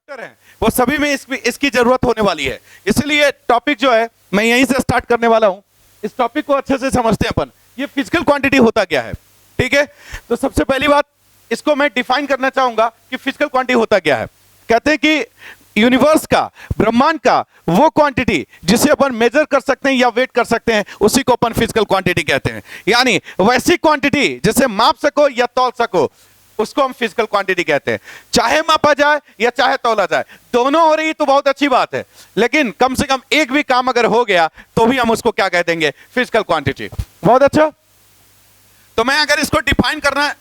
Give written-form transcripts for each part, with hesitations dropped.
Conductor हैं वो सभी में इसकी जरूरत होने वाली है। इसलिए टॉपिक जो है मैं यहीं से स्टार्ट करने वाला हूं। इस टॉपिक को अच्छे से समझते हैं अपन। ये फिजिकल क्वांटिटी होता क्या है, ठीक है। तो सबसे पहली बात इसको मैं डिफाइन करना चाहूंगा कि फिजिकल क्वांटिटी होता क्या है। कहते हैं कि यूनिवर्स का, ब्रह्मांड का वो क्वांटिटी जिसे अपन मेजर कर सकते हैं या वेट कर सकते हैं, उसी को अपन फिजिकल क्वांटिटी कहते हैं। यानी वैसी क्वांटिटी जिसे माप सको या तौल सको, उसको हम फिजिकल क्वांटिटी कहते हैं। चाहे मापा जाए या चाहे तौला जाए, दोनों हो रही तो बहुत अच्छी बात है, लेकिन कम से कम एक भी काम अगर हो गया तो भी हम उसको क्या कह देंगे, फिजिकल क्वांटिटी। बहुत अच्छा। तो मैं अगर इसको डिफाइन करना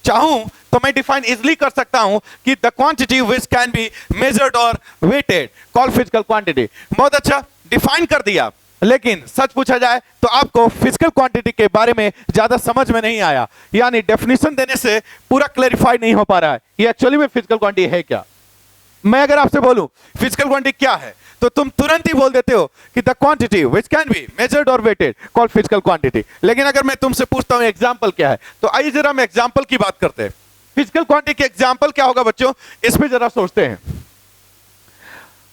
चाहूं तो मैं डिफाइन इजिली कर सकता हूं कि the quantity which can be measured और वेटेड कॉल्ड फिजिकल क्वांटिटी। बहुत अच्छा, डिफाइन कर दिया। लेकिन सच पूछा जाए तो आपको फिजिकल क्वांटिटी के बारे में ज्यादा समझ में नहीं आया, यानी डेफिनेशन देने से पूरा क्लैरिफाई नहीं हो पा रहा है ये एक्चुअली में फिजिकल क्वांटिटी है क्या। मैं अगर आपसे बोलूं फिजिकल क्वांटिटी क्या है तो तुम तुरंत ही बोल देते हो कि the quantity which can be measured और वेटेड कॉल्ड फिजिकल क्वांटिटी। लेकिन अगर मैं तुमसे पूछता हूं एग्जांपल क्या है, तो आइए जरा हम एग्जांपल की बात करते हैं। फिजिकल क्वांटिटी के एग्जांपल क्या होगा बच्चों, इस पे जरा सोचते हैं।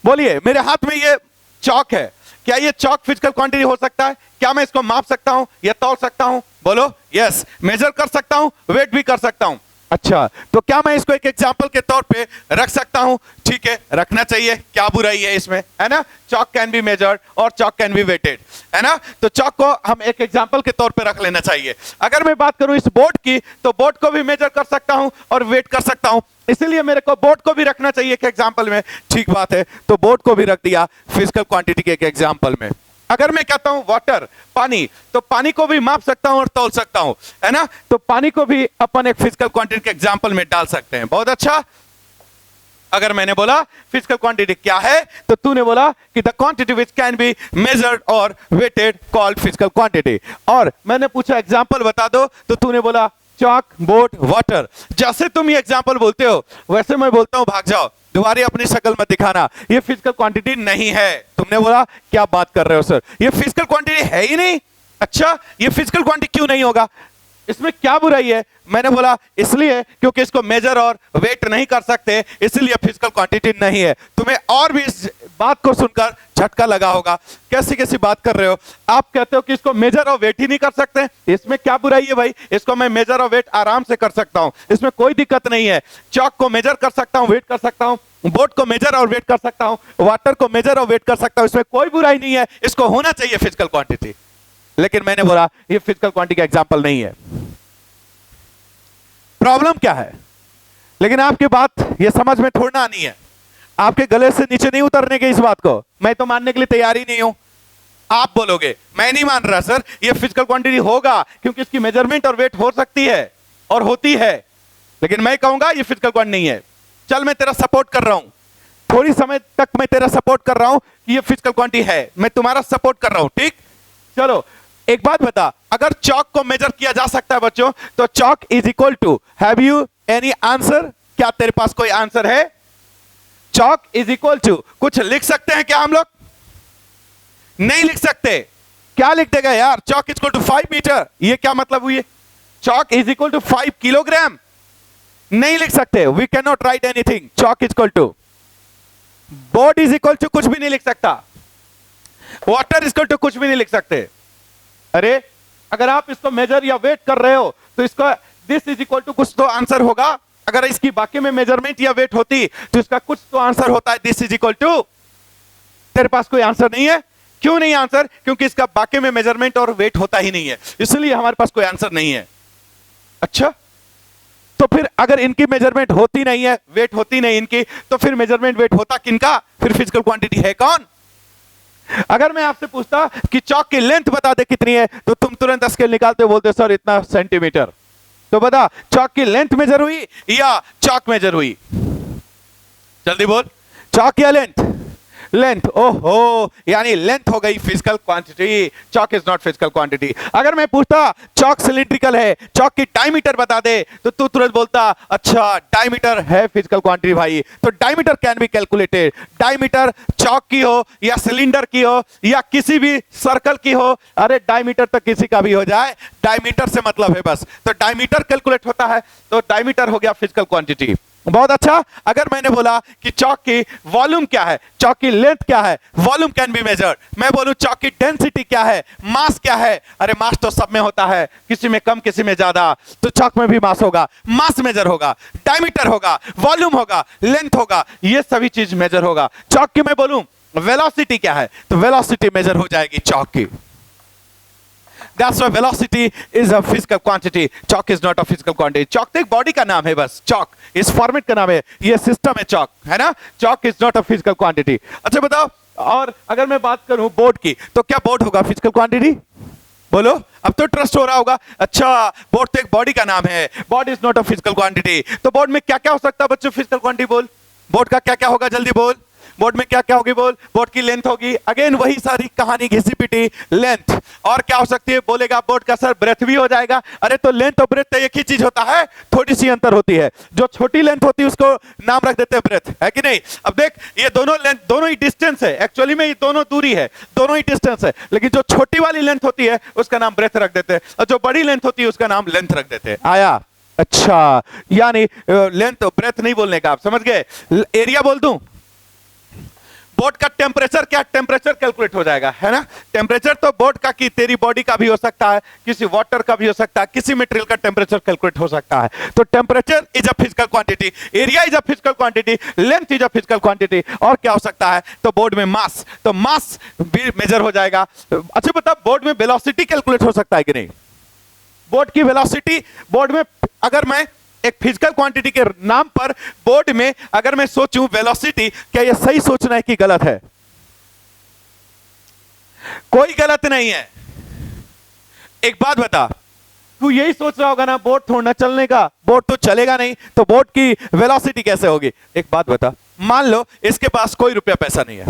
बोलिए, मेरे हाथ में ये चौक है, क्या ये चौक फिजिकल क्वांटिटी हो सकता है? क्या मैं इसको माप सकता हूं या तौल सकता हूं? बोलो यस। मेजर कर सकता हूं, वेट भी कर सकता हूं। अच्छा, तो क्या मैं इसको एक एग्जांपल के तौर पे रख सकता हूं? ठीक है, रखना चाहिए, क्या बुराई है इसमें, है ना। चॉक कैन बी मेजर्ड और चॉक कैन बी वेटेड, है ना। तो चॉक को हम एक एग्जांपल के तौर पे रख लेना चाहिए। अगर मैं बात करूं इस बोर्ड की, तो बोर्ड को भी मेजर कर सकता हूं और वेट कर सकता हूं, इसलिए मेरे को बोर्ड को भी रखना चाहिए एक एग्जांपल में। ठीक बात है, तो बोर्ड को भी रख दिया फिजिकल क्वांटिटी के एक एग्जांपल में। अगर मैं कहता हूं वाटर, पानी, तो पानी को भी माप सकता हूं और तौल सकता हूं, है ना। तो पानी को भी अपन एक फिजिकल क्वांटिटी के एग्जांपल में डाल सकते हैं। बहुत अच्छा। अगर मैंने बोला फिजिकल क्वांटिटी क्या है, तो तूने बोला कि the quantity which can be measured और वेटेड कॉल्ड फिजिकल क्वांटिटी। और मैंने पूछा एग्जांपल बता दो, तो तूने बोला चॉक, बोर्ड, वाटर। जैसे तुम ये एग्जांपल बोलते हो वैसे मैं बोलता हूं भाग जाओ, दोबारा अपनी शक्ल मत दिखाना, ये फिजिकल क्वांटिटी नहीं है। तुमने बोला क्या बात कर रहे हो सर, ये फिजिकल क्वांटिटी है ही नहीं। अच्छा, ये फिजिकल क्वांटिटी क्यों नहीं होगा, इसमें क्या बुराई है? मैंने बोला इसलिए क्योंकि इसको मेजर और वेट नहीं कर सकते, इसलिए फिजिकल क्वांटिटी नहीं है। तुम्हें और भी इस बात को सुनकर झटका लगा होगा, कैसी कैसी बात कर रहे हो। आप कहते हो कि इसको मेजर और वेट ही नहीं कर सकते, इसमें क्या बुराई है भाई? इसको मैं मेजर और वेट आराम से कर सकता हूं, इसमें कोई दिक्कत नहीं है। चॉक को मेजर कर सकता हूं, वेट कर सकता हूं, बोर्ड को मेजर और वेट कर सकता हूं, वाटर को मेजर और वेट कर सकता हूं, इसमें कोई बुराई नहीं है, इसको होना चाहिए फिजिकल क्वांटिटी। लेकिन मैंने बोला ये फिजिकल क्वांटिटी का एग्जाम्पल नहीं है। प्रॉब्लम क्या है? लेकिन आपकी बात ये समझ में थोड़ा आनी है, आपके गले से नीचे नहीं उतरने की इस बात को। मैं तो मानने के लिए तैयार ही नहीं हूं। आप बोलोगे मैं नहीं मान रहा सर, ये फिजिकल क्वांटिटी होगा क्योंकि इसकी मेजरमेंट और वेट हो सकती है और होती है, लेकिन मैं कहूंगा ये फिजिकल क्वांटिटी नहीं है। चल मैं तेरा सपोर्ट कर रहा हूं, थोड़ी समय तक मैं तेरा सपोर्ट कर रहा हूं कि ये फिजिकल क्वांटिटी है, मैं तुम्हारा सपोर्ट कर रहा हूं, ठीक। चलो एक बात बता, अगर चॉक को मेजर किया जा सकता है बच्चों, तो chalk is equal to, have you any answer? क्या तेरे पास कोई आंसर है? चॉक इज इक्वल टू, कुछ लिख सकते हैं क्या हम लोग? नहीं लिख सकते। क्या लिख देगा यार? Chalk is equal to 5 metre, ये क्या मतलब हुई? Chalk is equal to 5 kilogram नहीं लिख सकते। We can not write anything. Chalk is equal to, board is equal to कुछ भी नहीं लिख सकता, वाटर इज इक्वल टू कुछ भी नहीं लिख सकते। अरे अगर आप इसको मेजर या वेट कर रहे हो तो इसका दिस इज इक्वल टू कुछ तो आंसर होगा। अगर इसकी बाकी में मेजरमेंट या वेट होती तो इसका कुछ तो आंसर होता है, दिस इज इक्वल टू। तेरे पास कोई आंसर नहीं है। क्यों नहीं आंसर? क्योंकि इसका बाकी में मेजरमेंट और वेट होता ही नहीं है, इसलिए हमारे पास कोई आंसर नहीं है। अच्छा, तो फिर अगर इनकी मेजरमेंट होती नहीं है, वेट होती नहीं इनकी, तो फिर मेजरमेंट वेट होता किनका? फिर फिजिकल क्वांटिटी है कौन? अगर मैं आपसे पूछता कि चॉक की लेंथ बता दे कितनी है, तो तुम तुरंत स्केल निकालते बोलते सर इतना सेंटीमीटर। तो बता, चॉक की लेंथ मेजर हुई या चॉक मेजर हुई? जल्दी बोल, चॉक या लेंथ? लेंथ। ओहो, यानी लेंथ हो गई physical quantity, chalk is not physical quantity. अगर मैं पूछता चॉक सिलिंड्रिकल है, चॉक की डायमीटर बता दे, तो तू तुरंत बोलता अच्छा डायमीटर है फिजिकल क्वांटिटी भाई। तो diameter can be calculated. Diameter chalk की हो या सिलेंडर की हो या किसी भी सर्कल की हो, अरे डायमीटर तो किसी का भी हो जाए, डायमीटर से मतलब है बस। तो डायमीटर कैलकुलेट होता है, तो डायमीटर हो गया फिजिकल क्वांटिटी। बहुत अच्छा। अगर मैंने बोला कि चौक की वॉल्यूम क्या है, चौक की लेंथ क्या है, वॉल्यूम कैन बी मेजर्ड। मैं बोलूं चौक की डेंसिटी क्या है, मास क्या है, अरे मास तो सब में होता है, किसी में कम किसी में ज्यादा, तो चौक में भी मास होगा, मास मेजर होगा, डायमीटर होगा, वॉल्यूम होगा, लेंथ होगा, ये सभी चीज मेजर होगा। चौक की मैं बोलूं वेलोसिटी क्या है, तो वेलोसिटी मेजर हो जाएगी चौक की। That's why velocity is a physical quantity. Chalk is not a physical quantity. Chalk तो एक बॉडी का नाम है बस, chalk इस फॉर्मेट का नाम है, ये सिस्टम है chalk, है ना। Chalk is not a physical quantity. अच्छा बताओ, और अगर मैं बात करूं बोर्ड की, तो क्या बोर्ड होगा फिजिकल क्वांटिटी? बोलो, अब तो ट्रस्ट हो रहा होगा। अच्छा, बोर्ड तो एक बॉडी का नाम है, board is not a physical quantity. तो बोर्ड में क्या क्या हो सकता है बच्चों फिजिकल क्वांटिटी? बोल, बोर्ड का क्या क्या होगा, जल्दी बोल। बोर्ड में क्या क्या होगी? बोल, बोर्ड की लेंथ होगी, अगेन वही सारी कहानी घिसी पिटी लेंथ। और क्या हो सकती है? बोलेगा बोर्ड का सर ब्रेथ भी हो जाएगा। अरे तो लेंथ और ब्रेथ तो एक ही चीज होता है, थोड़ी सी अंतर होती है। जो छोटी लेंथ होती है उसको नाम रख देते हैं ब्रेथ, है कि नहीं। अब देख, ये दोनों लेंथ दोनों ही डिस्टेंस है, एक्चुअली में ये दोनों दूरी है, दोनों ही डिस्टेंस है, लेकिन जो छोटी वाली लेंथ होती है उसका नाम ब्रेथ रख देते हैं, और जो बड़ी लेंथ होती है उसका नाम लेंथ रख देते हैं। आया? अच्छा, यानी लेंथ और ब्रेथ नहीं बोलने का, आप समझ गए। एरिया बोल दूं, बोर्ड का टेम्परेचर क्या, टेम्परेचर कैलकुलेट हो जाएगा, है ना। टेम्परेचर तो बोर्ड का की तेरी बॉडी का भी हो सकता है, किसी वाटर का भी हो सकता है, किसी मटेरियल का टेम्परेचर कैलकुलेट हो सकता है। तो temperature is a physical quantity, area is a physical quantity, length is a physical quantity. और क्या हो सकता है? तो बोर्ड में मास, तो मास भी मेजर हो जाएगा। अच्छा बता, बोर्ड में वेलोसिटी कैलकुलेट हो सकता है कि नहीं? बोर्ड की वेलोसिटी, बोर्ड में अगर मैं एक फिजिकल क्वांटिटी के नाम पर बोर्ड में अगर मैं सोचूं वेलोसिटी, क्या यह सही सोचना है कि गलत है? कोई गलत नहीं है। एक बात बता, तू यही सोच रहा होगा ना बोर्ड थोड़ा चलने का, बोर्ड तो चलेगा नहीं, तो बोर्ड की वेलोसिटी कैसे होगी? एक बात बता, मान लो इसके पास कोई रुपया पैसा नहीं है,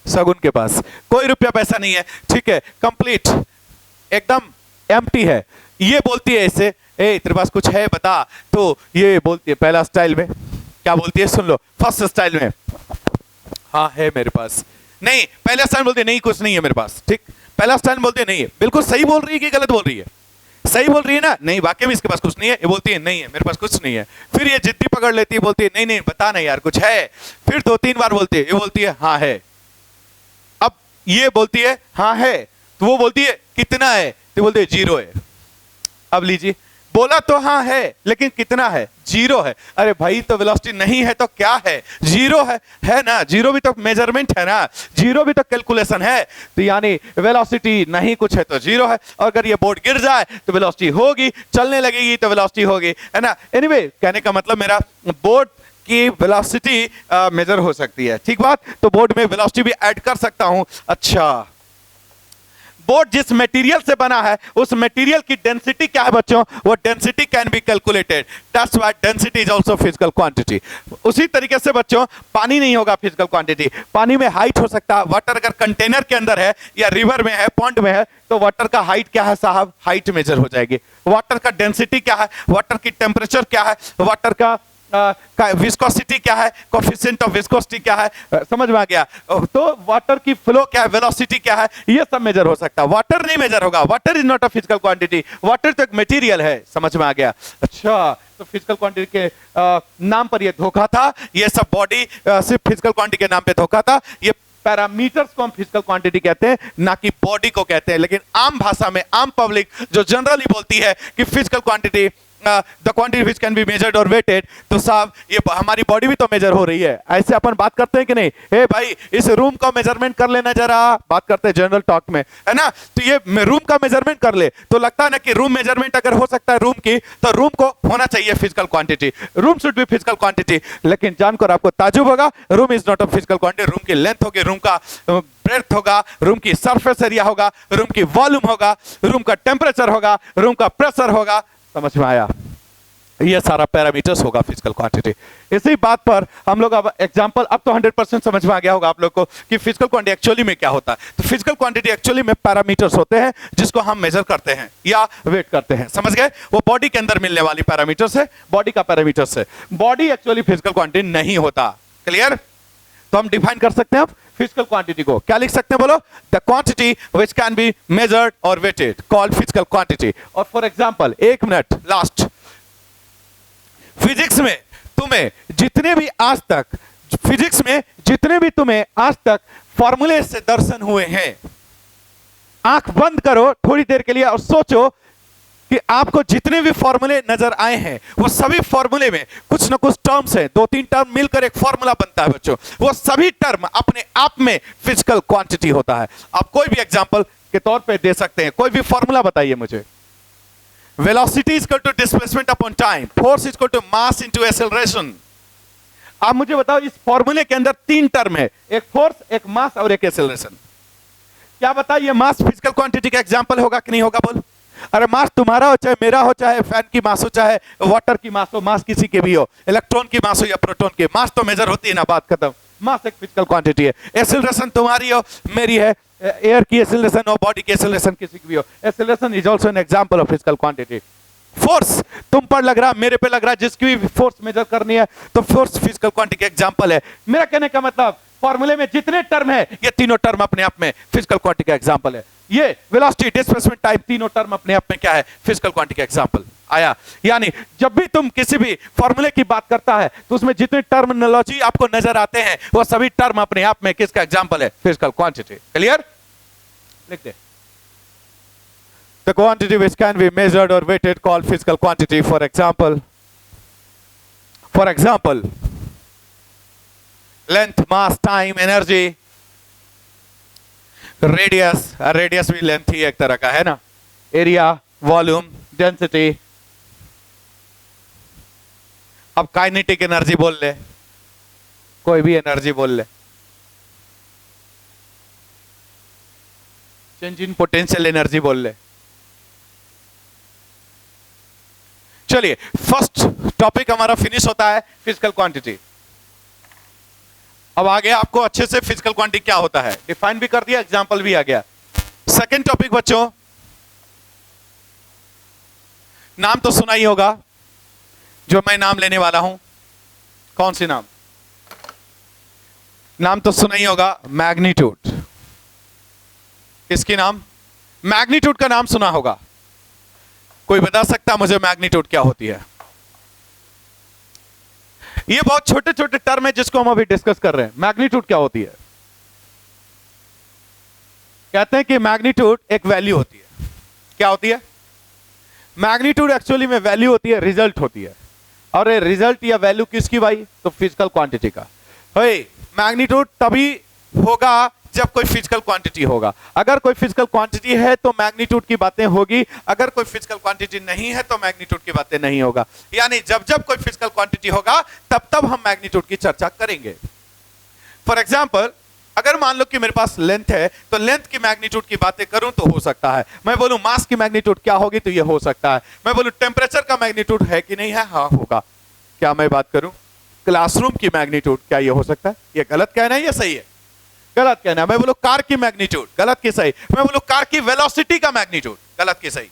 सगुन के पास कोई रुपया पैसा नहीं है, ठीक है, कंप्लीट एकदम एम्प्टी है। ये बोलती है इसे, ए तेरे पास कुछ है बता, तो ये बोलती है पहला स्टाइल में, क्या बोलती है सुन लो, फर्स्ट स्टाइल में, हाँ है मेरे पास। नहीं, पहला स्टाइल बोलती है नहीं कुछ नहीं है मेरे पास, ठीक। पहला स्टाइल बोलती है नहीं है, बिल्कुल सही बोल रही है कि गलत बोल रही है? सही बोल रही है ना, नहीं वाकई में इसके पास कुछ नहीं है। ये बोलती है नहीं है मेरे पास कुछ नहीं है, फिर ये जिद्दी पकड़ लेती है, बोलती है नहीं नहीं बता नहीं यार कुछ है, फिर 2-3 बार बोलती है, ये बोलती है हाँ है। अब ये बोलती है हाँ है, तो वो बोलती है कितना है, तो बोलते है 0 है। अब लीजिए, बोला तो हाँ है लेकिन कितना है? 0 है। अरे भाई तो वेलोसिटी नहीं है तो क्या है? 0 है ना, 0 भी तो मेजरमेंट है ना, 0 भी तो कैलकुलेशन है। तो यानी वेलोसिटी नहीं कुछ है तो 0 है, और अगर ये बोर्ड गिर जाए तो वेलोसिटी होगी, चलने लगेगी तो वेलोसिटी होगी, है ना। एनीवे, कहने का मतलब मेरा बोर्ड की वेलोसिटी मेजर हो सकती है, ठीक बात। तो बोर्ड में वेलोसिटी भी ऐड कर सकता हूं। अच्छा, बोर्ड जिस मटेरियल से बना है उस मटेरियल की डेंसिटी क्या है बच्चों? वो density can be calculated, that's why density is also physical quantity. उसी तरीके से बच्चों पानी नहीं होगा फिजिकल क्वांटिटी, पानी में हाइट हो सकता है। वाटर अगर कंटेनर के अंदर है या रिवर में है, पॉन्ड में है, तो वाटर का हाइट क्या है साहब? हाइट मेजर हो जाएगी। वाटर का डेंसिटी क्या है, वाटर की टेम्परेचर क्या है, वाटर का विस्कोसिटी क्या है, कोफिशिएंट ऑफ विस्कोसिटी क्या है, समझ में आ गया। तो वाटर की फ्लो क्या है, वेलोसिटी क्या है, ये सब मेजर हो सकता है। वाटर नहीं मेजर होगा, water is not a physical quantity, water तो एक मटेरियल है, समझ में आ गया। अच्छा, तो फिजिकल क्वांटिटी के नाम पर ये धोखा था, ये सब बॉडी सिर्फ फिजिकल क्वांटिटी के नाम पे धोखा था। ये पैरामीटर्स को हम फिजिकल क्वांटिटी कहते हैं, ना कि बॉडी को कहते हैं। लेकिन आम भाषा में आम पब्लिक जो जनरली बोलती है कि physical quantity the quantity which can be measured और वेटेड, तो साहब ये हमारी बॉडी भी तो मेजर हो रही है। ऐसे अपन बात करते हैं कि नहीं, हे भाई इस रूम का मेजरमेंट कर लेना जरा, बात करते हैं जनरल टॉक में, है ना। तो ये रूम का मेजरमेंट कर ले, तो लगता है ना कि रूम मेजरमेंट अगर हो सकता है रूम की, तो रूम को होना चाहिए physical quantity, room should be physical quantity. लेकिन जानकर आपको ताजुब होगा, room is not a physical quantity. Room की लेंथ होगी, रूम का ब्रेथ होगा, रूम की सरफेस एरिया होगा, रूम की वॉल्यूम होगा, रूम का टेम्परेचर होगा, रूम का प्रेशर होगा। समझ में आया? ये सारा पैरामीटर्स होगा फिजिकल क्वांटिटी। इसी बात पर हम लोग अब एग्जांपल, अब तो 100% समझ में आ गया होगा आप लोग को कि फिजिकल क्वांटिटी एक्चुअली में क्या होता है। तो फिजिकल क्वांटिटी एक्चुअली में पैरामीटर्स होते हैं जिसको हम मेजर करते हैं या वेट करते हैं, समझ गए। वो बॉडी के अंदर मिलने वाली पैरामीटर्स है, बॉडी का पैरामीटर्स है। बॉडी एक्चुअली फिजिकल क्वांटिटी नहीं होता, क्लियर। तो हम डिफाइन कर सकते हैं फिजिकल क्वांटिटी को, क्या लिख सकते हैं बोलो? The quantity which can be measured और वेटेड कॉल्ड फिजिकल क्वांटिटी। और for example, 1 minute last, physics में तू तुम्हें जितने भी आज तक फिजिक्स में जितने भी तुम्हें आज तक फॉर्मूले से दर्शन हुए हैं, आंख बंद करो थोड़ी देर के लिए और सोचो कि आपको जितने भी फॉर्मूले नजर आए हैं वो सभी फॉर्मूले में कुछ ना कुछ टर्म्स हैं, दो तीन टर्म मिलकर एक फॉर्मूला बनता है बच्चों। वो सभी टर्म अपने आप में फिजिकल क्वांटिटी होता है। आप कोई भी एग्जांपल के तौर पे दे सकते हैं, कोई भी फॉर्मूला बताइए मुझे। Velocity is equal to displacement upon time, force is equal to mass into acceleration. आप मुझे बताओ इस फॉर्मूले के अंदर तीन टर्म है, एक फोर्स, एक मास और एक एक्सेलरेशन। क्या बताइए मास फिजिकल क्वांटिटी का एग्जांपल होगा कि नहीं होगा? बोल। अरे मास तुम्हारा हो चाहे मेरा हो, चाहे फैन की मास हो, चाहे वाटर की मास हो, मास किसी के भी हो, इलेक्ट्रॉन की मास हो या प्रोटॉन की, मास तो मेजर होती है ना, बात खत्म। मास एक फिजिकल क्वांटिटी है। एक्सेलरेशन तुम्हारी हो मेरी है, एयर की एक्सेलरेशन हो, बॉडी की एक्सेलरेशन किसी की भी हो, acceleration is also an example of physical quantity. Force तुम पर लग रहा, मेरे पे लग रहा, जिसकी भी फोर्स मेजर करनी है तो फोर्स फिजिकल क्वांटिटी का एग्जांपल है। मेरा कहने का मतलब फॉर्मूले में जितने टर्म है ये तीनों टर्म अपने आप में फिजिकल क्वांटिटी का एग्जांपल है। ये वेलोसिटी, डिस्प्लेसमेंट, टाइम, तीनों टर्म अपने आप में क्या है? फिजिकल क्वांटिटी का एग्जांपल आया। यानी जब भी तुम किसी भी फॉर्मूले की बात करता है तो उसमें जितने टर्मिनोलॉजी आपको नजर आते हैं वो सभी टर्म अपने आप में किसका एग्जांपल है? Physical quantity. क्लियर? लिख दे। The quantity which can be measured or weighted called physical quantity. For example, length, mass, time, energy, radius, radius भी लेंथ ही एक तरह का है ना, एरिया, वॉल्यूम, डेंसिटी। अब काइनेटिक एनर्जी बोल ले, कोई भी एनर्जी बोल ले, चेंज इन पोटेंशियल एनर्जी बोल ले। चलिए फर्स्ट टॉपिक हमारा फिनिश होता है फिजिकल क्वांटिटी। अब आगे आपको अच्छे से फिजिकल क्वांटिटी क्या होता है डिफाइन भी कर दिया, एग्जांपल भी आ गया। सेकंड टॉपिक बच्चों, नाम तो सुना ही होगा जो मैं नाम लेने वाला हूं। कौन सी नाम? नाम तो सुना ही होगा, मैग्नीट्यूड। इसकी नाम मैग्नीट्यूड का नाम सुना होगा। कोई बता सकता मुझे मैग्नीट्यूड क्या होती है? ये बहुत छोटे छोटे टर्म है जिसको हम अभी डिस्कस कर रहे हैं। मैग्नीट्यूड क्या होती है? कहते हैं कि मैग्नीट्यूड एक वैल्यू होती है। क्या होती है? मैग्नीट्यूड एक्चुअली में वैल्यू होती है, रिजल्ट होती है। और ये रिजल्ट या वैल्यू किसकी भाई? तो फिजिकल क्वांटिटी का। मैग्नीट्यूड तभी होगा जब कोई फिजिकल क्वांटिटी होगा। अगर कोई फिजिकल क्वांटिटी है तो मैग्नीट्यूड की बातें होगी, अगर कोई फिजिकल क्वांटिटी नहीं है तो मैग्नीट्यूड की बातें नहीं होगा। यानी जब जब कोई फिजिकल क्वांटिटी होगा तब तब हम मैग्नीट्यूड की चर्चा करेंगे। फॉर एग्जांपल, अगर मान लो कि मेरे पास लेंथ है तो लेंथ की मैग्नीट्यूड की बातें करूं तो हो सकता है। मैं बोलूं मास की मैग्नीट्यूड क्या होगी तो ये हो सकता है। मैं बोलूं टेम्परेचर का मैग्नीट्यूड है कि नहीं है, हाँ होगा। क्या मैं बात करूं क्लासरूम की मैग्नीट्यूड, क्या ये हो सकता है? ये गलत कहना है या सही है? गलत कहना है। मैं बोलूं कार की मैग्नीट्यूड, गलत की सही। मैं बोलूं कार की वेलोसिटी का मैग्नीट्यूड, गलत की सही?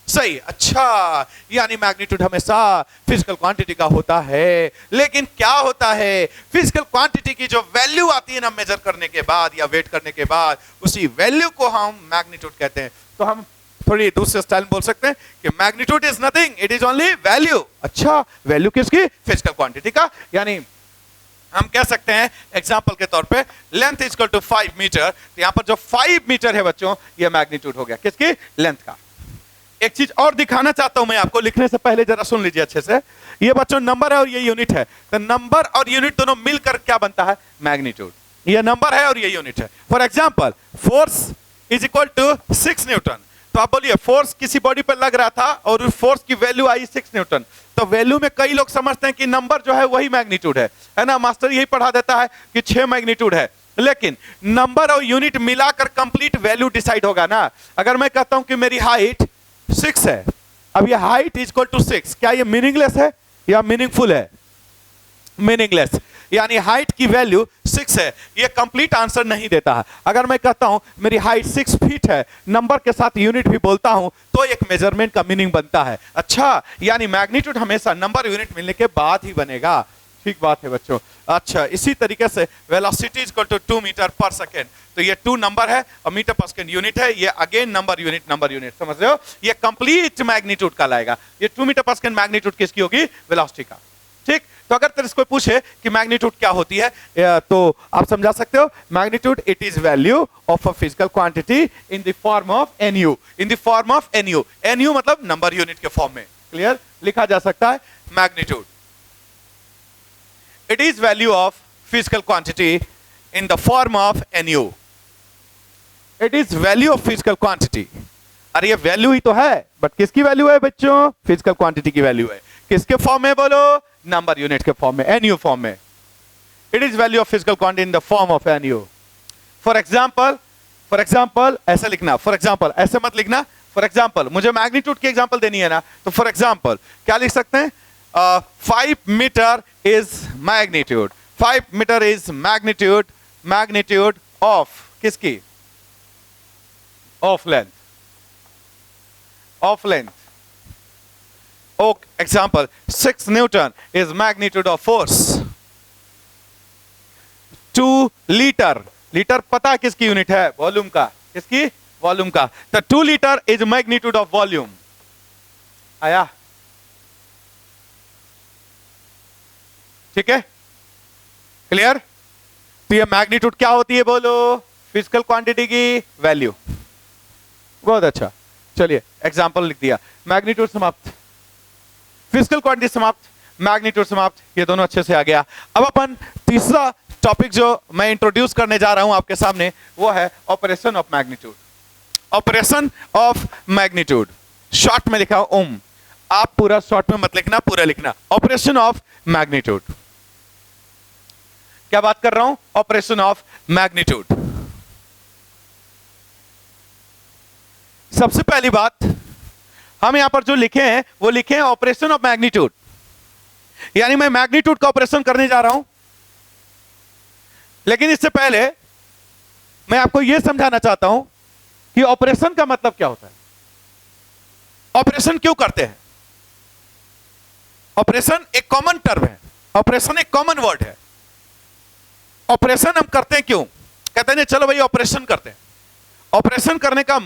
सही। अच्छा, यानी मैग्नीट्यूड हमेशा फिजिकल क्वांटिटी का होता है। लेकिन क्या होता है, फिजिकल क्वांटिटी की जो वैल्यू आती है ना मेजर करने के बाद या वेट करने के बाद, उसी वैल्यू को हम मैग्नीट्यूड कहते हैं। तो हम थोड़ी दूसरे स्टाइल में बोल सकते हैं कि magnitude is nothing, it is only value. अच्छा, वैल्यू किसकी? फिजिकल क्वांटिटी का। यानी हम कह सकते हैं एग्जांपल के तौर पे length is equal to 5 metre. तो यहां पर जो 5 मीटर है बच्चों, ये मैग्नीट्यूड हो गया किसकी? लेंथ का। एक चीज और दिखाना चाहता हूं मैं आपको, लिखने से पहले जरा सुन लीजिए अच्छे से। ये बच्चों नंबर है और ये यूनिट है, तो नंबर और यूनिट दोनों मिलकर क्या बनता है? मैग्नीट्यूड। ये नंबर है और ये यूनिट है। For example, force is equal to 6 newton. तो आप बोलिए फोर्स किसी बॉडी पर लग रहा था और उस फोर्स की वैल्यू आई 6 न्यूटन। तो वैल्यू में कई लोग समझते हैं कि नंबर जो है वही मैग्नीट्यूड है ना। मास्टर यही पढ़ा देता है कि 6 मैग्नीट्यूड है, लेकिन नंबर और यूनिट मिलाकर कंप्लीट वैल्यू डिसाइड होगा ना। अगर मैं कहता हूं कि मेरी हाइट 6 है, अब ये हाइट इज इक्वल टू 6, क्या ये मीनिंगलेस है या मीनिंगफुल है? मीनिंगलेस। यानी हाइट की वैल्यू 6 है, ये कंप्लीट आंसर नहीं देता है। अगर मैं कहता हूं मेरी हाइट 6 फीट है, नंबर के साथ यूनिट भी बोलता हूं, तो एक मेजरमेंट का मीनिंग बनता है। अच्छा, यानी मैग्नीट्यूड हमेशा नंबर यूनिट मिलने के बाद ही बनेगा। ठीक बात है बच्चों। अच्छा, इसी तरीके से velocity is equal to 2 metre per second. तो ये 2 नंबर है और मीटर पर सेकेंड यूनिट है। ये अगेन नंबर यूनिट, समझ रहे हो? ये कंप्लीट मैग्नीट्यूड का लाएगा। ये 2 मीटर पर सेकेंड मैग्नीट्यूड किसकी होगी? वेलोसिटी का। ठीक, तो अगर तेरे से कोई पूछे कि मैग्नीट्यूड क्या होती है, तो आप समझा सकते हो magnitude it is value of a physical quantity in the form of NU, in the form of NU. NU मतलब नंबर यूनिट के फॉर्म में, क्लियर, लिखा जा सकता है magnitude. It is value of physical quantity in the form of NU. It is value of physical quantity. अरे ये value ही तो है, बट किसकी वैल्यू है बच्चों? फिजिकल क्वांटिटी की वैल्यू है। किसके फॉर्म में बोलो? नंबर यूनिट के फॉर्म में, एनयू फॉर्म में। It is value of physical quantity in the form of NU. For example ऐसे लिखना, फॉर एग्जाम्पल ऐसे मत लिखना। फॉर एग्जाम्पल मुझे मैग्नीट्यूड की एग्जाम्पल देनी है ना, तो फॉर एग्जाम्पल क्या लिख सकते हैं? 5 metre is magnitude, 5 metre is magnitude, magnitude of किसकी? Of length, of length. Example, 6 Newton is magnitude of force. 2 litre, litre पता है किसकी यूनिट है? वॉल्यूम का। किसकी? वॉल्यूम का। तो 2 litre is magnitude of volume. आया? ठीक है, क्लियर? तो ये मैग्नीट्यूड क्या होती है बोलो? फिजिकल क्वांटिटी की वैल्यू। बहुत अच्छा, चलिए एग्जाम्पल लिख दिया। मैग्नीट्यूड समाप्त, फिजिकल क्वांटिटी समाप्त, मैग्नीट्यूड समाप्त, ये दोनों अच्छे से आ गया। अब अपन तीसरा टॉपिक जो मैं इंट्रोड्यूस करने जा रहा हूं आपके सामने, वो है operation of magnitude. Operation of magnitude, short में लिखा ओम, आप पूरा शॉर्ट में मत लिखना, पूरा लिखना। ऑपरेशन ऑफ मैग्नीट्यूड, क्या बात कर रहा हूं? Operation of magnitude. सबसे पहली बात हम यहां पर जो लिखे हैं वो लिखे हैं ऑपरेशन ऑफ मैग्नीट्यूड, यानी मैं मैग्नीट्यूड का ऑपरेशन करने जा रहा हूं। लेकिन इससे पहले मैं आपको यह समझाना चाहता हूं कि ऑपरेशन का मतलब क्या होता है, ऑपरेशन क्यों करते हैं। ऑपरेशन एक कॉमन टर्म है, ऑपरेशन एक कॉमन वर्ड है। ऑपरेशन हम करते हैं क्यों? कहते हैं चलो भाई ऑपरेशन करते हैं। ऑपरेशन करने का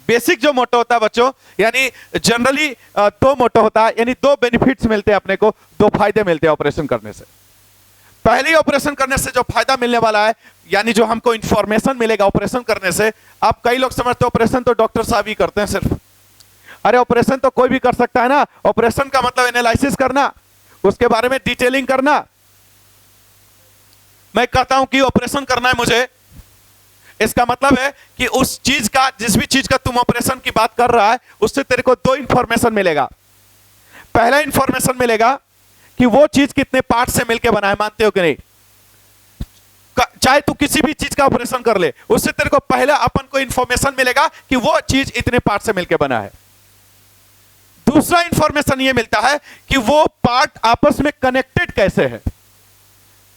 बेसिक जो मोटो होता है बच्चों, यानी जनरली 2 मोटो होता है, यानी 2 बेनिफिट्स मिलते हैं अपने को, 2 फायदे मिलते हैं ऑपरेशन करने से। पहले ऑपरेशन करने से जो फायदा मिलने वाला है, यानी जो हमको इंफॉर्मेशन मिलेगा ऑपरेशन करने से। आप कई लोग समझते हैं ऑपरेशन तो डॉक्टर साहब ही करते हैं सिर्फ। अरे ऑपरेशन तो कोई भी कर सकता है ना। ऑपरेशन का मतलब एनालिसिस करना, उसके बारे में डिटेलिंग करना। मैं कहता हूं कि ऑपरेशन करना है मुझे, इसका मतलब है कि उस चीज का, जिस भी चीज का तुम ऑपरेशन की बात कर रहा है, उससे तेरे को 2 इंफॉर्मेशन मिलेगा। पहला इंफॉर्मेशन मिलेगा कि वो चीज कितने पार्ट से मिलकर बना है, मानते हो कि नहीं? चाहे तू किसी भी चीज का ऑपरेशन कर ले, उससे तेरे को पहला अपन को इंफॉर्मेशन मिलेगा कि वो चीज इतने पार्ट से मिलकर बना है। दूसरा इंफॉर्मेशन ये मिलता है कि वो पार्ट आपस में कनेक्टेड कैसे है।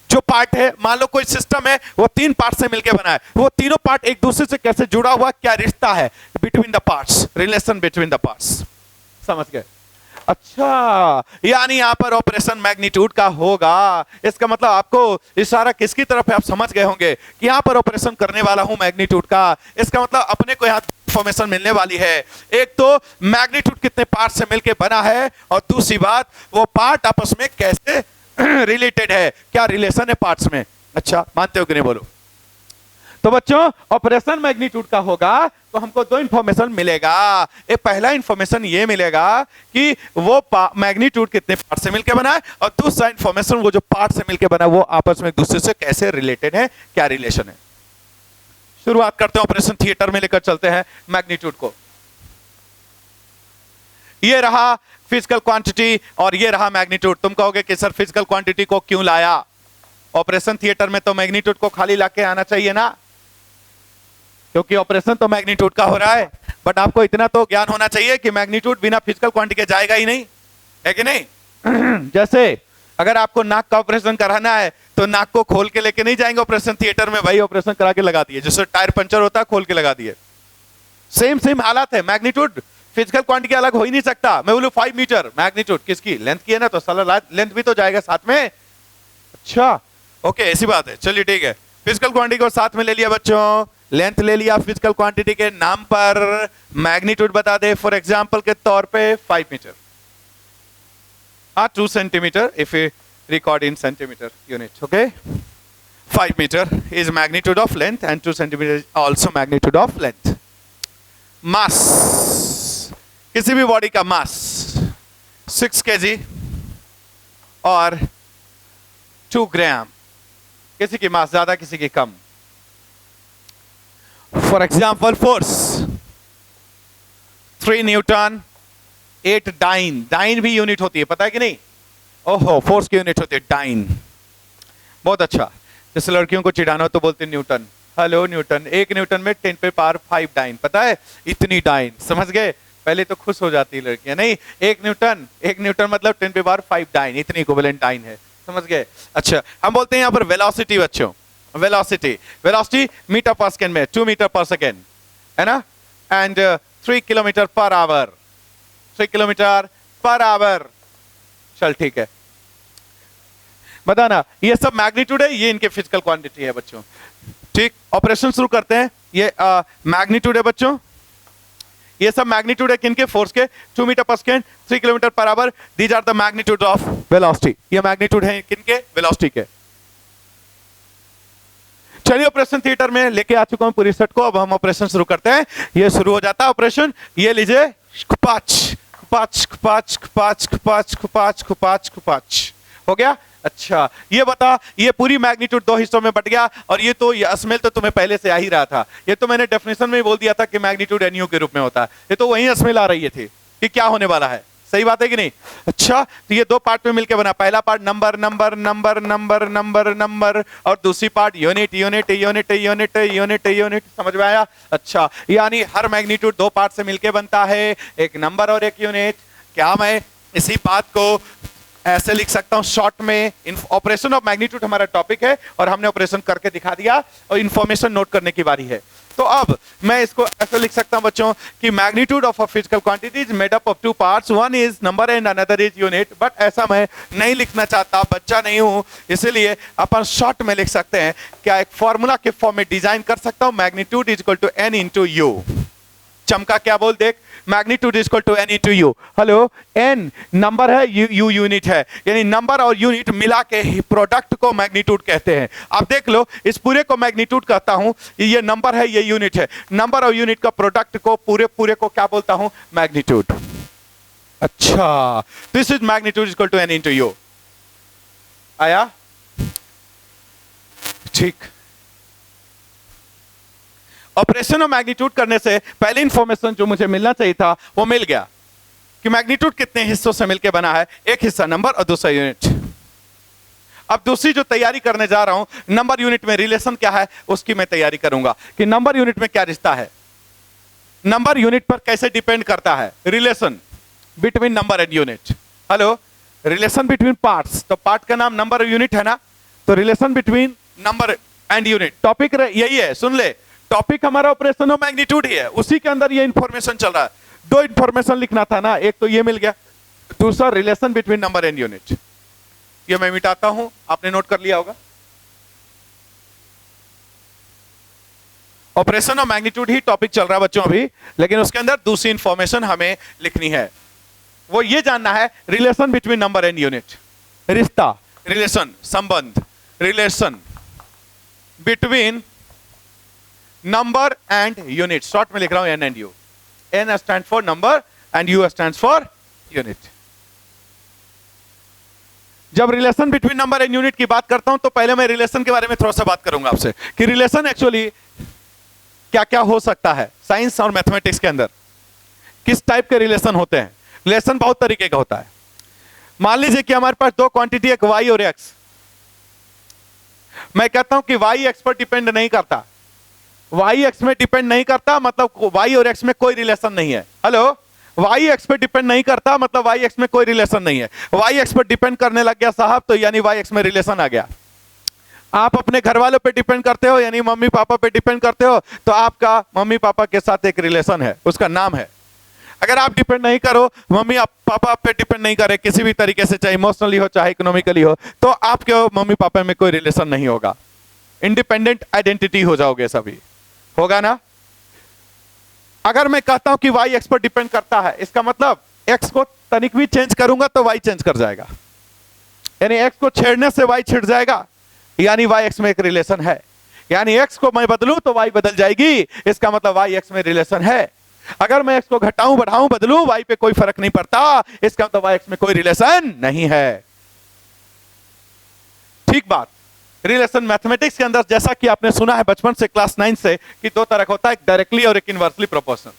जो पार्ट है, मान लो कोई सिस्टम है, वो 3 पार्ट से मिलकर बना है, वो तीनों पार्ट एक दूसरे से कैसे जुड़ा हुआ, क्या रिश्ता है between the parts, relation between the parts. समझ गए? अच्छा, यानी यहां पर ऑपरेशन मैग्नीट्यूड का होगा। इसका मतलब आपको इशारा किसकी तरफ है आप समझ गए होंगे कि यहां पर ऑपरेशन करने वाला हूं मैग्नीट्यूड का। इसका मतलब अपने को यहां इंफॉर्मेशन मिलने वाली है। एक तो मैग्नीट्यूड कितने पार्ट से मिलकर बना है, और दूसरी बात वो पार्ट आपस में कैसे रिलेटेड है, क्या रिलेशन है पार्ट्स में। अच्छा, मानते हो कि नहीं बोलो? तो बच्चों ऑपरेशन मैग्नीट्यूड का होगा तो हमको 2 इंफॉर्मेशन मिलेगा। एक पहला इंफॉर्मेशन ये मिलेगा कि वो मैग्नीट्यूड कितने पार्ट से मिलकर बना है, और दूसरा इंफॉर्मेशन वो जो पार्ट से मिलकर बना है वो आपस में एक दूसरे से कैसे रिलेटेड है, क्या रिलेशन है। शुरुआत करते हैं, ऑपरेशन थिएटर में लेकर चलते हैं मैग्नीट्यूड को। ये रहा फिजिकल क्वांटिटी और ये रहा मैग्नीट्यूड। तुम कहोगे कि सर फिजिकल क्वांटिटी को क्यों लाया ऑपरेशन थिएटर में, तो मैग्नीट्यूड को खाली लाके आना चाहिए ना, क्योंकि ऑपरेशन तो मैग्नीट्यूड का हो रहा है। बट आपको इतना तो ज्ञान होना चाहिए कि मैग्नीट्यूड बिना फिजिकल क्वांटिटी के जाएगा ही नहीं, है कि नहीं? जैसे अगर आपको नाक का ऑपरेशन कराना है तो नाक को खोल के लेके नहीं जाएंगे ऑपरेशन थिएटर में, भाई ऑपरेशन करा के लगा दिए, जैसे टायर पंचर होता है खोल के लगा दिए। सेम हालत है। मैग्नीट्यूड फिजिकल क्वांटिटी अलग हो ही नहीं सकता। मैं बोलूं 5 मीटर, मैग्नीट्यूड किसकी? लेंथ की है ना, तो साला लेंथ भी तो जाएगा साथ में। अच्छा, ओके, ऐसी बात है। चलिए ठीक है, फिजिकल क्वांटिटी को साथ में ले लिया बच्चों, लेंथ ले लिया, फिजिकल क्वांटिटी के नाम पर मैग्नीट्यूड बता दे। फॉर एग्जांपल के तौर पे 5 metre, 2 centimetre if record in centimeter unit. Okay, 5 meter is magnitude of length and 2 centimeter is also magnitude of length. Mass, किसी भी बॉडी का मास 6 kg और 2 ग्राम, किसी की मास ज्यादा किसी की कम. For example force 3 newton 8 dyne. Dyne भी यूनिट होती है, पता है कि नहीं? ओहो, फोर्स की यूनिट होती है डाइन. बहुत अच्छा. जैसे लड़कियों को चिढ़ाना हो तो बोलते हैं न्यूटन. Hello Newton. 1 न्यूटन में 10 पे पावर 5 डाइन. पता है इतनी डाइन, समझ गए? पहले तो खुश हो जाती है लड़कियां. नहीं, 1 न्यूटन मतलब 10 पे पावर 5 डाइन, इतनी इक्विवेलेंट डाइन है. समझ गए? अच्छा, हम बोलते हैं यहां पर वेलोसिटी. बच्चों वेलोसिटी मीटर पर सेकेंड में 2 मीटर पर सेकेंड है ना, and 3 kilometre per our. 3 kilometre per our. चल ठीक है, बताना. ये सब मैग्नीट्यूड है, ये इनके फिजिकल क्वांटिटी है बच्चों. ठीक, ऑपरेशन शुरू करते हैं. ये मैग्नीट्यूड है बच्चों, ये सब मैग्नीट्यूड है किनके? फोर्स के. 2 metre per second, 3 kilometre per hour. These are the magnitude of velocity. ये मैग्नीट्यूड है किनके? वेलोसिटी के. चलिए, ऑपरेशन थिएटर में लेके आ चुका हूं पूरी सेट को. अब हम ऑपरेशन शुरू करते हैं. ये शुरू हो जाता है ऑपरेशन. ये लीजिए, पांच पांच पांच पांच पांच पांच पांच पांच हो गया. अच्छा, ये बता, ये पूरी मैग्नीट्यूड 2 हिस्सों में बट गया. और ये तो, ये असमेल तो तुम्हें पहले से आ ही रहा था. ये तो मैंने डेफिनेशन में ही बोल दिया था कि मैग्नीट्यूड एनयू के रूप में होता है. ये तो वही असमेल आ रही थी कि क्या होने वाला है. सही बात है कि नहीं? अच्छा, तो ये 2 पार्ट में मिलकर बना. पहला part number number number number number number, और दूसरी part unit unit unit unit unit unit. समझ में आया? अच्छा, यानी हर मैग्नीट्यूड 2 पार्ट से मिलकर बनता है, एक नंबर और एक यूनिट. क्या मैं इसी बात को ऐसे लिख सकता हूं शॉर्ट में? ऑपरेशन ऑफ मैग्नीट्यूड हमारा टॉपिक है और हमने ऑपरेशन करके दिखा दिया, और इंफॉर्मेशन नोट करने की बारी है. तो अब मैं इसको ऐसे लिख सकता हूं बच्चों कि magnitude of a physical quantity is made up of 2 parts, one is number and another is unit. But ऐसा मैं नहीं लिखना चाहता, बच्चा नहीं हूं, इसलिए अपन शॉर्ट में लिख सकते हैं. क्या एक फॉर्मूला के फॉर्म में डिजाइन कर सकता हूं? Magnitude is equal to N into U. चमका क्या बोल देख, magnitude is equal to N into U. Hello, N number है, यू यूनिट है, यानी नंबर और यूनिट मिला के प्रोडक्ट को मैग्नीट्यूड कहते हैं. आप देख लो, इस पूरे को मैग्नीट्यूड कहता हूं. ये नंबर है, ये यूनिट है. नंबर और यूनिट का प्रोडक्ट को, पूरे को क्या बोलता हूं? मैग्नीट्यूड. अच्छा, this is magnitude is equal to N into U. आया? ठीक. ऑपरेशन ऑफ मैग्नीट्यूड करने से पहले इंफॉर्मेशन जो मुझे मिलना चाहिए था वो मिल गया कि मैग्नीट्यूड कितने हिस्सों से मिलकर बना है. एक हिस्सा नंबर और दूसरा यूनिट. अब दूसरी जो तैयारी करने जा रहा हूं, नंबर यूनिट में रिलेशन क्या है उसकी मैं तैयारी करूंगा कि नंबर यूनिट में क्या रिश्ता है, नंबर यूनिट पर कैसे डिपेंड करता है relation between number and unit. Hello, relation between parts. तो पार्ट का नाम नंबर और यूनिट है ना, तो relation between number and unit topic यही है. सुन ले, टॉपिक हमारा ऑपरेशन ऑफ मैग्नीट्यूड ही है, उसी के अंदर ये इंफॉर्मेशन चल रहा है. 2 इंफॉर्मेशन लिखना था ना, एक तो ये मिल गया, दूसरा relation between number and unit. ये मैं मिटाता हूं, आपने नोट कर लिया होगा. Operation of magnitude he topic चल रहा है बच्चों अभी, लेकिन उसके अंदर दूसरी इंफॉर्मेशन हमें लिखनी है. वो ये जानना है relation between number and unit. रिश्ता, रिलेशन, संबंध, relation between number and unit. Short में लिख रहा हूं N and U. N stand for number and U stand for unit. जब relation between number and unit की बात करता हूं तो पहले मैं रिलेशन के बारे में थोड़ा सा बात करूंगा आपसे कि रिलेशन एक्चुअली क्या क्या हो सकता है. साइंस और मैथमेटिक्स के अंदर किस टाइप के रिलेशन होते हैं. रिलेशन बहुत तरीके का होता है. मान लीजिए कि हमारे पास 2 क्वांटिटी, एक वाई और एक्स. मैं कहता हूं कि वाई एक्स पर डिपेंड नहीं करता. वाई एक्स में डिपेंड नहीं करता मतलब वाई और एक्स में कोई रिलेशन नहीं है. हेलो, वाई एक्स पे डिपेंड नहीं करता मतलब वाई एक्स में कोई रिलेशन नहीं है. वाई एक्स पर डिपेंड करने लग गया साहब तो यानी वाई एक्स में रिलेशन आ गया. आप अपने घर वालों पे डिपेंड करते हो यानी मम्मी पापा पे डिपेंड करते हो तो आपका मम्मी पापा के साथ एक रिलेशन है, उसका नाम है. अगर आप डिपेंड नहीं करो, मम्मी पापा पे डिपेंड नहीं करे किसी भी तरीके से, चाहे इमोशनली हो चाहे इकोनॉमिकली हो, तो आपके मम्मी पापा में कोई रिलेशन नहीं होगा. इंडिपेंडेंट आइडेंटिटी हो जाओगे सभी, होगा ना. अगर मैं कहता हूं कि वाई एक्स पर डिपेंड करता है, इसका मतलब एक्स को तनिक भी चेंज करूंगा तो वाई चेंज कर जाएगा. यानी एक्स को छेड़ने से वाई छिड़ जाएगा, यानी वाई एक्स में एक रिलेशन है। यानी एक्स को मैं बदलूं तो वाई बदल जाएगी, इसका मतलब वाई एक्स में रिलेशन है। अगर मैं एक्स को घटाऊं बढ़ाऊं बदलूं वाई पे कोई फर्क नहीं पड़ता, इसका मतलब वाई एक्स में कोई रिलेशन नहीं है। ठीक बात। रिलेशन मैथमेटिक्स के अंदर जैसा कि आपने सुना है बचपन से क्लास 9 से कि दो तरह का होता है, एक डायरेक्टली और एक इनवर्सली प्रोपोर्शनल।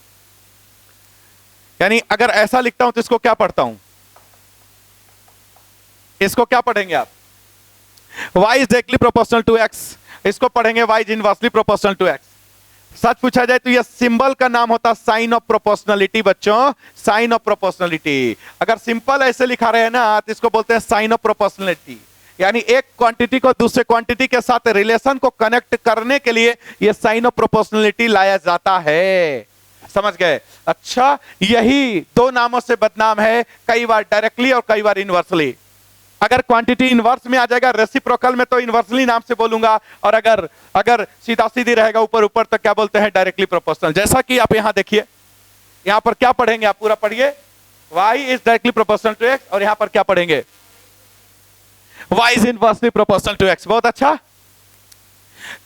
यानी अगर ऐसा लिखता हूं तो इसको क्या पढ़ता हूं, इसको क्या पढ़ेंगे आप, y is directly proportional to x, इसको पढ़ेंगे y is inversely proportional to x। सच पूछा जाए तो यह सिंबल का नाम होता है साइन ऑफ प्रोपोर्शनलिटी बच्चों, साइन ऑफ प्रोपोर्शनलिटी। अगर सिंपल ऐसे लिखा रहे ना तो इसको बोलते हैं साइन ऑफ प्रोपोर्शनलिटी। यानी एक क्वांटिटी को दूसरे क्वांटिटी के साथ रिलेशन को कनेक्ट करने के लिए यह साइन ऑफ प्रोपोर्शनलिटी लाया जाता है। समझ गए? अच्छा, यही दो नामों से बदनाम है, कई बार डायरेक्टली और कई बार इनवर्सली। अगर क्वांटिटी इनवर्स में आ जाएगा रेसिप्रोकल में तो इनवर्सली नाम से बोलूंगा, और अगर सीधा सीधी रहेगा ऊपर ऊपर तो क्या बोलते हैं, डायरेक्टली प्रोपोर्शनल। जैसा कि आप यहां देखिए, यहां पर क्या पढ़ेंगे आप, पूरा पढ़िए, y is directly proportional to x, और यहां पर क्या पढ़ेंगे, y is inversely proportional to x। बहुत अच्छा।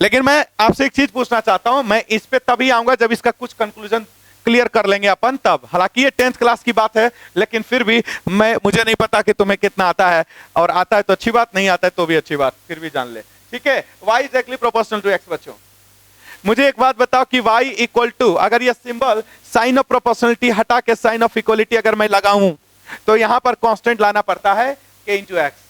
लेकिन मैं आपसे एक चीज पूछना चाहता हूं, मैं इस पे तभी आऊंगा जब इसका कुछ कंक्लूजन क्लियर कर लेंगे अपन तब। हालांकि ये 10th क्लास की बात है, लेकिन फिर भी मुझे नहीं पता कि तुम्हें कितना आता है, और आता है तो अच्छी बात, नहीं आता है तो भी अच्छी बात, फिर भी जान ले। ठीक है, y is directly proportional to x। बच्चों मुझे एक बात बताओ कि y इक्वल टू, अगर ये सिंबल साइन ऑफ प्रोपोर्शनलिटी हटा के साइन ऑफ इक्वलिटी अगर मैं लगाऊं तो यहां पर कांस्टेंट लाना पड़ता है k इंटू एक्स।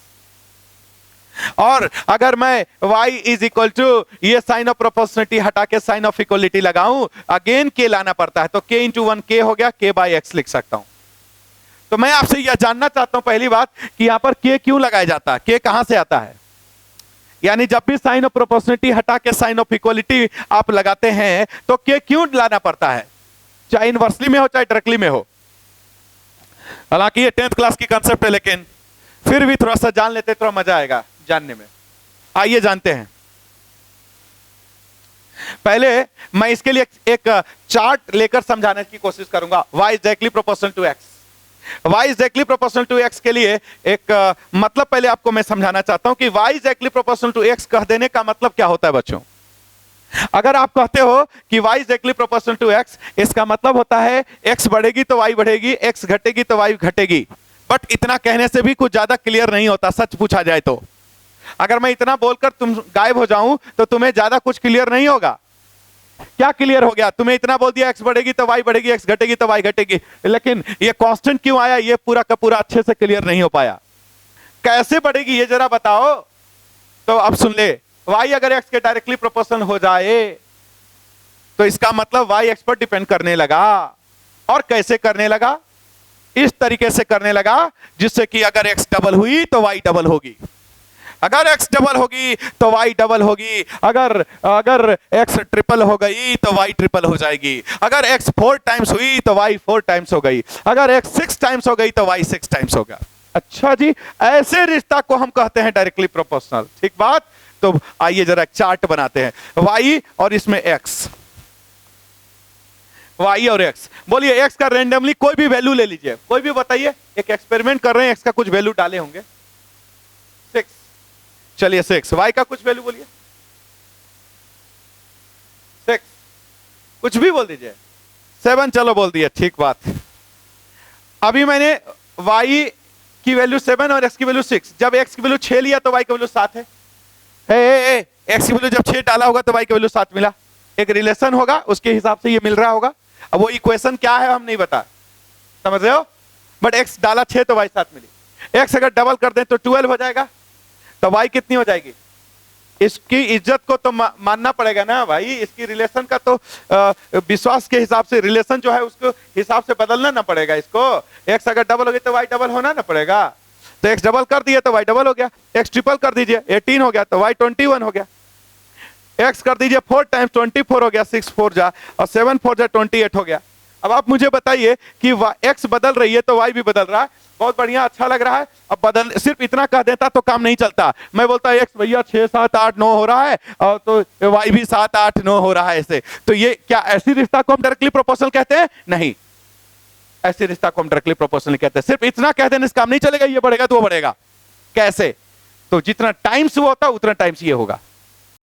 और अगर मैं y इज इक्वल टू ये साइन ऑफ प्रोपोर्शनलिटी हटा के साइन ऑफ इक्वलिटी लगाऊं, अगेन k लाना पड़ता है, तो k इंटू 1 k हो गया, k बाई एक्स लिख सकता हूं। तो मैं आपसे यह जानना चाहता हूं पहली बात कि यहां पर k क्यों लगाया जाता है, k कहां से आता है। यानी जब भी साइन ऑफ प्रोपोर्शनलिटी हटा के साइन ऑफ इक्वलिटी आप लगाते हैं तो k क्यों लाना पड़ता है, चाहे इनवर्सली में हो चाहे डायरेक्टली में हो। हालांकि ये 10th क्लास की कंसेप्ट है, लेकिन फिर भी थोड़ा सा जान लेते थोड़ा मजा आएगा जानने में। आइए जानते हैं। पहले मैं इसके लिए एक चार्ट लेकर समझाने की कोशिश करूंगा। y is directly proportional to x, y is directly proportional to x के लिए एक मतलब पहले आपको मैं समझाना चाहता हूं कि y is directly proportional to x कह देने का मतलब क्या होता है बच्चों। अगर आप कहते हो कि y is directly proportional to x, इसका मतलब होता है x बढ़ेगी तो y बढ़ेगी, x घटेगी तो y घटेगी। बट इतना कहने से भी कुछ ज्यादा क्लियर नहीं होता, सच पूछा जाए तो। अगर मैं इतना बोलकर तुम गायब हो जाऊं तो तुम्हें ज्यादा कुछ क्लियर नहीं होगा। क्या क्लियर हो गया, तुम्हें इतना बोल दिया x बढ़ेगी तो y बढ़ेगी, x घटेगी तो y घटेगी, लेकिन ये कांस्टेंट क्यों आया ये पूरा का पूरा अच्छे से क्लियर नहीं हो पाया। कैसे बढ़ेगी ये जरा बताओ। तो अब सुन ले, y अगर x के डायरेक्टली प्रोपोर्शनल हो जाए तो इसका मतलब y x पर डिपेंड करने लगा। और कैसे करने लगा, इस तरीके से करने लगा जिससे कि अगर x डबल हुई तो y डबल होगी, अगर x डबल होगी तो y डबल होगी, अगर x ट्रिपल हो गई तो y ट्रिपल हो जाएगी, अगर x 4 टाइम्स हुई तो y 4 टाइम्स हो गई, अगर x 6 टाइम्स हो गई तो y 6 टाइम्स होगा। अच्छा जी, ऐसे रिश्ता को हम कहते हैं डायरेक्टली प्रोपोर्शनल। ठीक बात। तो आइए जरा एक चार्ट बनाते हैं, y और इसमें x, y और x। बोलिए x का रेंडमली कोई भी वैल्यू ले लीजिए, कोई भी बताइए, एक एक्सपेरिमेंट कर रहे हैं, x का कुछ वैल्यू डाले होंगे, 6, चलिए 6, y का कुछ वैल्यू बोलिए, 6, कुछ भी बोल दीजिए, 7, चलो बोल दिए, ठीक बात। अभी मैंने y की वैल्यू 7 और x की वैल्यू 6, जब x की वैल्यू 6 लिया तो y की वैल्यू 7 है। x की वैल्यू जब 6 डाला होगा तो y की वैल्यू 7 मिला, एक रिलेशन होगा उसके हिसाब से ये मिल रहा होगा। अब वो इक्वेशन क्या है हम नहीं बता, समझ रहे हो, बट x डाला 6 तो y 7 मिली। x अगर डबल कर दें तो 12 हो जाएगा, तो y कितनी हो जाएगी। इसकी इज्जत को तो मानना पड़ेगा ना भाई, इसकी रिलेशन का तो विश्वास के हिसाब से रिलेशन जो है उसको हिसाब से बदलना ना पड़ेगा इसको। x अगर डबल हो गई तो y डबल होना ना पड़ेगा, तो x डबल कर दिए तो y डबल हो गया, x ट्रिपल कर दीजिए 18 हो गया तो y 21 हो गया, x कर दीजिए 4 टाइम्स 24 हो गया, 6 4 जा और 7 4 जा 28 हो गया। अब आप मुझे बताइए कि x बदल रही है तो y भी बदल रहा है, बहुत बढ़िया, अच्छा लग रहा है। अब बदल सिर्फ इतना कह देता तो काम नहीं चलता, मैं बोलता x भैया 6 7 8 9 हो रहा है और तो y भी 7 8 9 हो रहा है ऐसे, तो ये क्या ऐसी रिश्ता को हम डायरेक्टली प्रोपोर्शनल कहते हैं? नहीं, ऐसी रिश्ता को हम डायरेक्टली प्रोपोर्शनल कहते हैं। सिर्फ इतना कह देने से काम नहीं चलेगा, ये बढ़ेगा तो वो बढ़ेगा, कैसे? तो जितना टाइम्स वो होता उतना टाइम्स ये होगा।